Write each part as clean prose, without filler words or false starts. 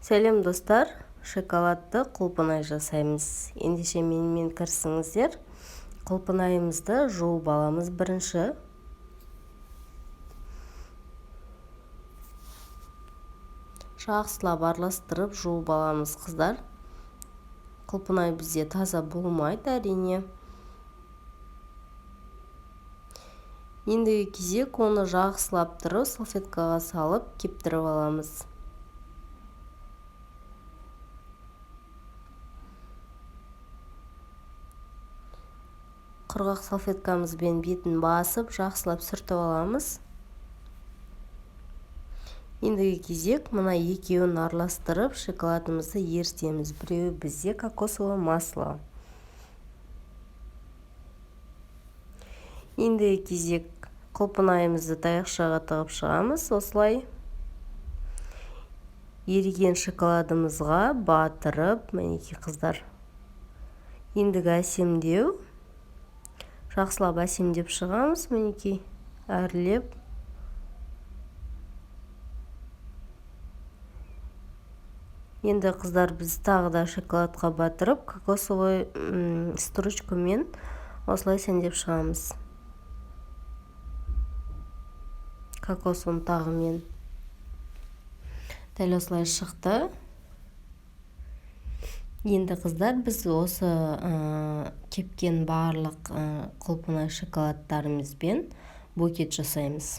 Сәлем достар, шоколадты құлпынай жасаймыз. Ендеше менімен кірісіңіздер. Құлпынайымызды жуып аламыз бірінші. Жақсылап араластырып жуып аламыз қыздар. Құлпынай бізде таза болмайды әрине. Ендігі кезек оны жақсылап тұрып салфеткаға салып кептіріп аламыз. Құрғақ салфеткамызбен бетін басып, жақсылап сүртіп аламыз. Ендігі кезек мына екеуін араластырып шоколадымызды ерітеміз. Біреуі бізде кокосовое масло. Ендігі кезек құлпынайымызды таяқшаға тығып шығамыз. Осылай еріген шоколадымызға батырып, мінекей қыздар. Ендігі әсемдеу. Жақсылап әсемдеп шығамыз, мінекей, әрлеп. Енді қыздар біз тағы да шоколадқа батырып, кокосовой стручкамен осылай сәндеп шығамыз. Кокос ұнтағымен. Дәл осылай шықты. Енді қыздар біз осы кепкен барлық құлпынай шоколадтарымызбен букет жасаймыз.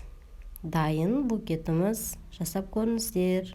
Дайын букетіміз, жасап көріңіздер.